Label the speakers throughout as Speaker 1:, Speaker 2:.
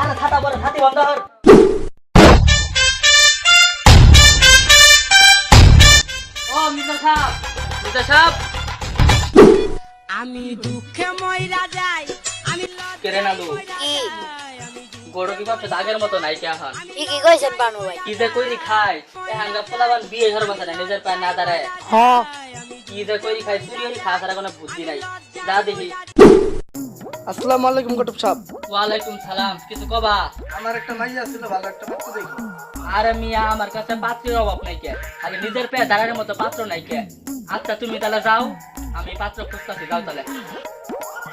Speaker 1: আরে ছাতা বড় ছাতি বন্ধ কর। ও মির্জা সাহেব, মির্জা সাহেব
Speaker 2: আমি দুঃখে মইরা যাই আমি
Speaker 1: কেরে না দু
Speaker 3: কি
Speaker 1: গড় কি ভাবছে দাগের মতো নাই কে এখন
Speaker 3: ঠিকই কইছেন বানু ভাই।
Speaker 1: কি যে কইরি খায় এ হাঙ্গা পোলাবান বিয়ে ঘর বসে না নিজের পায়ে না দাঁড়ায়
Speaker 3: হ্যাঁ
Speaker 1: কি যে কইরি খায় চুরি হরি খাওয়া ছাড়া কোনো বুদ্ধি নাই যা দেখি।
Speaker 4: আসসালামু আলাইকুম কটুব সাহেব।
Speaker 1: ওয়ালাইকুম সালাম, কিছু কবা?
Speaker 4: আমার একটা মাইয়া ছিল, ভালো একটা পাত্র দেখি।
Speaker 1: আরে মিয়া আমার কাছে পাত্রের অভাব নাই কে, খালি নিজের পায়ে দাঁড়ানোর মতো পাত্র নাই কে। আচ্ছা তুমি তাহলে যাও, আমি পাত্র খুঁজতেছি, যাও তাহলে।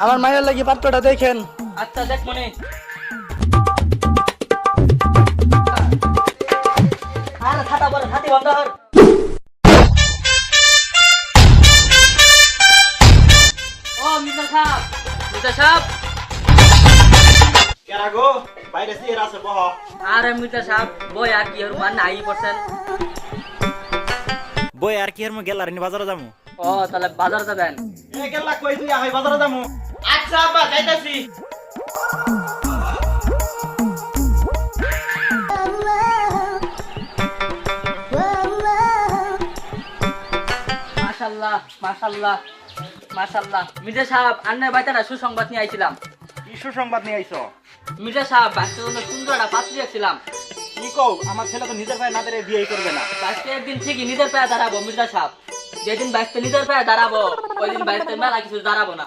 Speaker 4: আমার মায়ের লাগি পাত্রটা দেখেন।
Speaker 1: আচ্ছা দেখ মনে। আরে ছাতা বড় ছাতি বন্ধ কর। ও মির্জা সাহেব, মির্জা সাহেব।
Speaker 5: কেরা গো বাইরে সিয়ে আছে বহ।
Speaker 1: আরে মির্জা সাহেব বই আর কি হরমান নাই পড়ছেন।
Speaker 5: বই আর কি এর মধ্যে গেলার নি বাজারে যামু।
Speaker 1: ও তাহলে বাজার যাবেন?
Speaker 5: এ গেলা কই তুই আই বাজারে যামু। আচ্ছা আব্বা যাইতাছি।
Speaker 1: মাশাআল্লাহ মাশাআল্লাহ মাশাআল্লাহ। মির্জা সাহেব আন্নের বাইতাটা সুসংবাদ নিয়ে আইছিলাম।
Speaker 5: কি সুসংবাদ নিয়ে আইছো?
Speaker 1: মির্জা সাহেব বাচ্চার জন্য সুন্দর একটা পাত্রী দেখছিলাম।
Speaker 5: কি কও আমার ছেলে তো নিজের পায়ে না দাঁড়িয়ে বিয়ে করবে না।
Speaker 1: বাচ্চা একদিন ঠিকই নিজের পায়ে দাঁড়াবো মির্জা সাহেব। যেদিন বাচ্চা নিজের পায়ে দাঁড়াবো ওই দিন বাচ্চা মেলা কিছু দাঁড়াবো না।